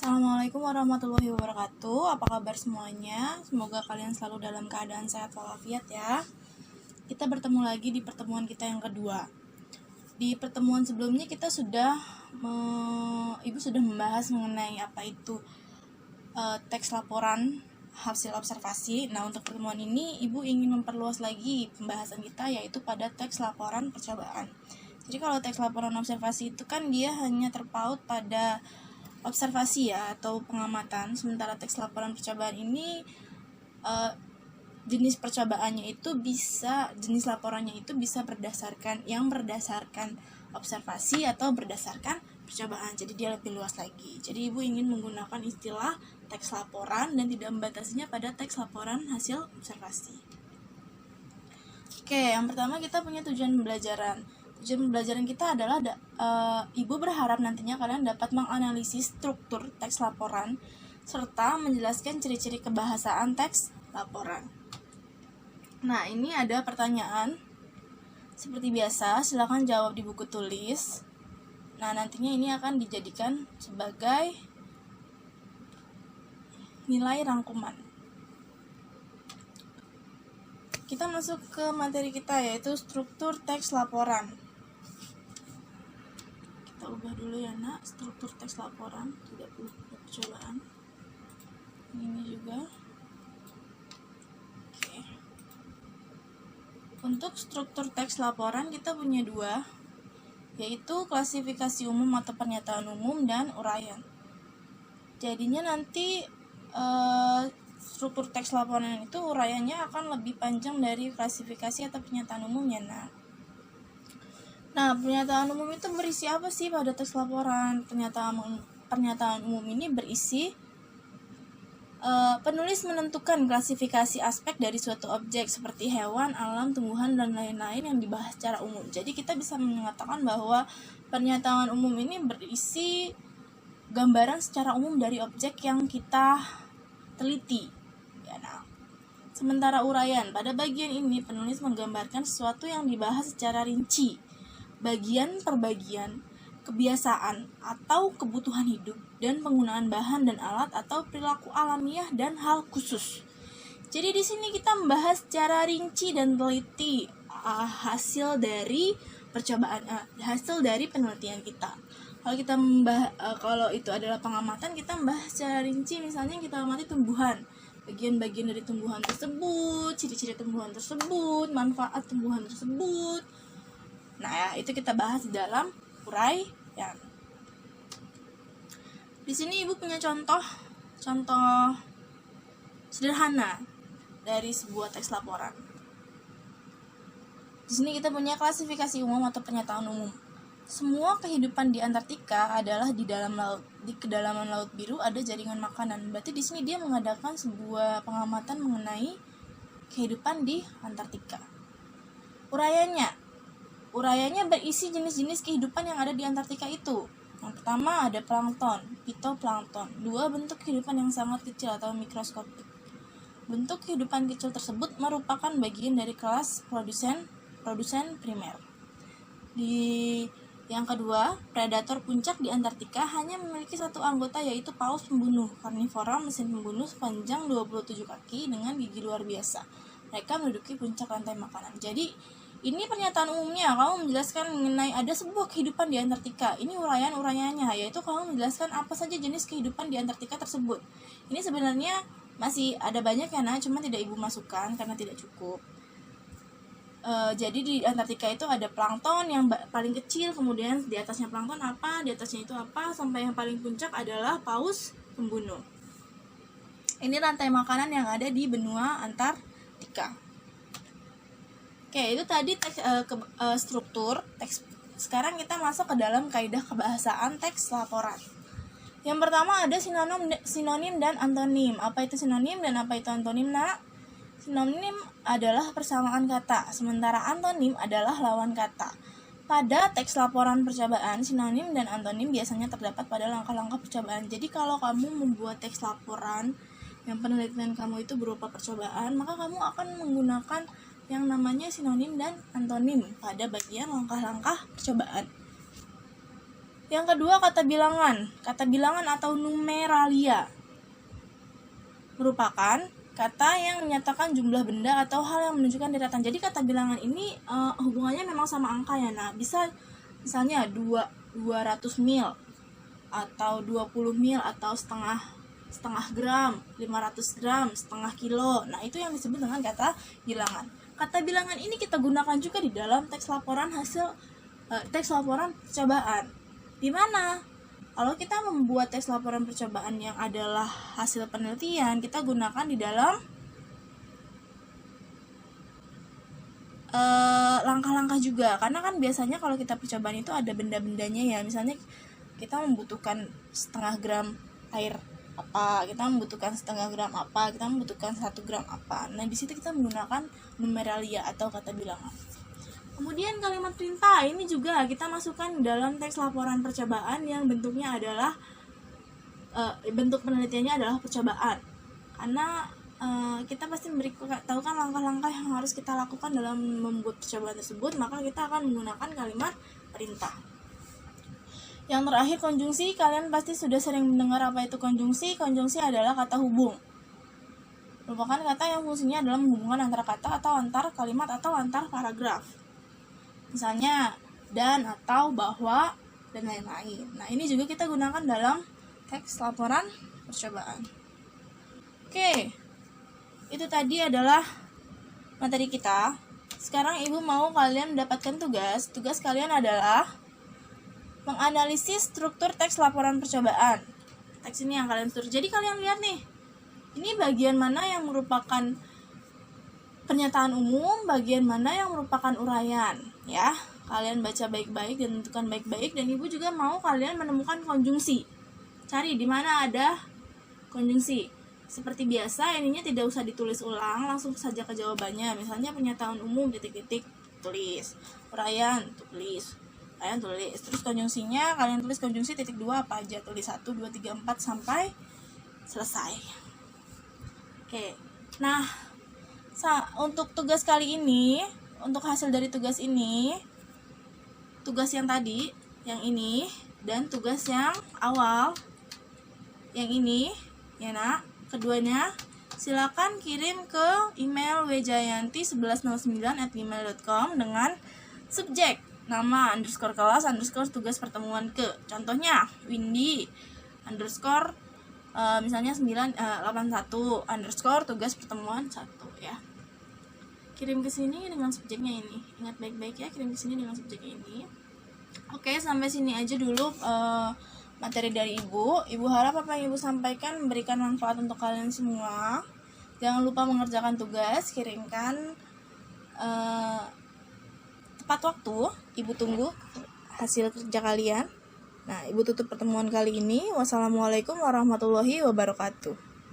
Assalamualaikum warahmatullahi wabarakatuh. Apa kabar semuanya? Semoga kalian selalu dalam keadaan sehat walafiat ya. Kita bertemu lagi di pertemuan kita yang kedua. Di pertemuan sebelumnya kita Ibu sudah membahas mengenai apa itu teks laporan hasil observasi. Nah, untuk pertemuan ini Ibu ingin memperluas lagi pembahasan kita, yaitu pada teks laporan percobaan. Jadi kalau teks laporan observasi itu kan dia hanya terpaut pada observasi ya atau pengamatan, sementara teks laporan percobaan ini jenis laporannya itu bisa berdasarkan observasi atau berdasarkan percobaan. Jadi dia lebih luas lagi. Jadi Ibu ingin menggunakan istilah teks laporan dan tidak membatasinya pada teks laporan hasil observasi. Oke, yang pertama kita punya tujuan pembelajaran. Tujuan pembelajaran kita adalah Ibu berharap nantinya kalian dapat menganalisis struktur teks laporan serta menjelaskan ciri-ciri kebahasaan teks laporan. Nah, ini ada pertanyaan. Seperti biasa, silakan jawab di buku tulis. Nah, nantinya ini akan dijadikan sebagai nilai rangkuman. Kita masuk ke materi kita, yaitu struktur teks laporan. Kita ubah dulu ya nak, struktur teks laporan, tidak perlu percobaan. Ini juga. Oke. Untuk struktur teks laporan kita punya dua, yaitu klasifikasi umum atau pernyataan umum dan uraian. Jadinya nanti struktur teks laporan itu uraiannya akan lebih panjang dari klasifikasi atau pernyataan umumnya. Nah, pernyataan umum itu berisi apa sih pada teks laporan? Pernyataan umum ini berisi penulis menentukan klasifikasi aspek dari suatu objek seperti hewan, alam, tumbuhan, dan lain-lain yang dibahas secara umum. Jadi kita bisa mengatakan bahwa pernyataan umum ini berisi gambaran secara umum dari objek yang kita teliti. Sementara uraian, pada bagian ini penulis menggambarkan sesuatu yang dibahas secara rinci, bagian per bagian, kebiasaan atau kebutuhan hidup, dan penggunaan bahan dan alat atau perilaku alamiah dan hal khusus. Jadi di sini kita membahas secara rinci dan teliti hasil dari percobaan, hasil dari penelitian kita. Kalau itu adalah pengamatan, kita membahas secara rinci, misalnya kita amati tumbuhan, bagian-bagian dari tumbuhan tersebut, ciri-ciri tumbuhan tersebut, manfaat tumbuhan tersebut. Nah ya, itu kita bahas di dalam uraian. Di sini Ibu punya contoh sederhana dari sebuah teks laporan. Di sini kita punya klasifikasi umum atau pernyataan umum. Semua kehidupan di Antartika adalah di dalam laut. Di kedalaman laut biru ada jaringan makanan. Berarti di sini dia mengadakan sebuah pengamatan mengenai kehidupan di Antartika. Uraiannya berisi jenis-jenis kehidupan yang ada di Antartika itu. Yang pertama ada plankton, fitoplankton. 2, bentuk kehidupan yang sangat kecil atau mikroskopik. Bentuk kehidupan kecil tersebut merupakan bagian dari kelas produsen primer. Yang kedua, predator puncak di Antartika hanya memiliki satu anggota, yaitu paus pembunuh karnivora mesin pembunuh sepanjang 27 kaki dengan gigi luar biasa. Mereka menduduki puncak rantai makanan. Jadi ini pernyataan umumnya, kamu menjelaskan mengenai ada sebuah kehidupan di Antartika. Ini uraiannya, yaitu kamu menjelaskan apa saja jenis kehidupan di Antartika tersebut. Ini sebenarnya masih ada banyak ya nak, cuma tidak Ibu masukkan karena tidak cukup. Jadi di Antartika itu ada plankton yang paling kecil, kemudian di atasnya plankton apa, di atasnya itu apa, sampai yang paling puncak adalah paus pembunuh. Ini rantai makanan yang ada di benua Antartika. Oke, itu tadi struktur teks. Sekarang kita masuk ke dalam kaidah kebahasaan teks laporan. Yang pertama ada sinonim dan antonim. Apa itu sinonim dan apa itu antonim, nak? Sinonim adalah persamaan kata, sementara antonim adalah lawan kata. Pada teks laporan percobaan, sinonim dan antonim biasanya terdapat pada langkah-langkah percobaan. Jadi kalau kamu membuat teks laporan yang penelitian kamu itu berupa percobaan, maka kamu akan menggunakan yang namanya sinonim dan antonim pada bagian langkah-langkah percobaan. Yang kedua, kata bilangan. Kata bilangan atau numeralia merupakan kata yang menyatakan jumlah benda atau hal yang menunjukkan deretan. Jadi kata bilangan ini hubungannya memang sama angka ya. Nah, bisa misalnya 200 mil atau 20 mil atau setengah gram, 500 gram, setengah kilo. Nah, itu yang disebut dengan kata bilangan. Kata bilangan ini kita gunakan juga di dalam teks laporan percobaan. Di mana? Kalau kita membuat teks laporan percobaan yang adalah hasil penelitian, kita gunakan di dalam langkah-langkah juga. Karena kan biasanya kalau kita percobaan itu ada benda-bendanya ya. Misalnya kita membutuhkan setengah gram air apa, kita membutuhkan setengah gram apa, kita membutuhkan 1 gram apa. Nah, di situ kita menggunakan numeralia atau kata bilangan. Kemudian kalimat perintah ini juga kita masukkan dalam teks laporan percobaan yang bentuknya adalah bentuk penelitiannya adalah percobaan. Karena kita pasti tahu kan langkah-langkah yang harus kita lakukan dalam membuat percobaan tersebut, maka kita akan menggunakan kalimat perintah. Yang terakhir, konjungsi. Kalian pasti sudah sering mendengar apa itu konjungsi. Konjungsi adalah kata hubung. Merupakan kata yang fungsinya adalah menghubungkan antara kata atau antar kalimat atau antar paragraf. Misalnya dan, atau, bahwa, dan lain-lain. Nah, ini juga kita gunakan dalam teks laporan percobaan. Oke, itu tadi adalah materi kita. Sekarang Ibu mau kalian mendapatkan tugas. Tugas kalian adalah menganalisis struktur teks laporan percobaan. Teks ini yang kalian tulis. Jadi kalian lihat nih, ini bagian mana yang merupakan pernyataan umum, bagian mana yang merupakan uraian, ya. Kalian baca baik-baik dan tentukan baik-baik, dan Ibu juga mau kalian menemukan konjungsi. Cari di mana ada konjungsi. Seperti biasa, ininya tidak usah ditulis ulang, langsung saja ke jawabannya. Misalnya pernyataan umum titik-titik tulis, uraian tulis, terus konjungsinya kalian tulis konjungsi titik 2 apa aja, tulis 1, 2, 3, 4 sampai selesai. Oke. Nah, untuk tugas kali ini, untuk hasil dari tugas ini, tugas yang tadi, yang ini, dan tugas yang awal, yang ini, ya nak, keduanya, silakan kirim ke email wjayanti1109@gmail.com dengan subjek, nama, _kelas, _tugas pertemuan ke. Contohnya, Windy, misalnya 981 tugas pertemuan 1 ya. Kirim ke sini dengan subjeknya ini. Ingat baik-baik ya, kirim ke sini dengan subjeknya ini. Oke, sampai sini aja dulu materi dari Ibu. Ibu harap apa yang Ibu sampaikan memberikan manfaat untuk kalian semua. Jangan lupa mengerjakan tugas, kirimkan tepat waktu. Ibu tunggu hasil kerja kalian. Nah, Ibu tutup pertemuan kali ini. Wassalamualaikum warahmatullahi wabarakatuh.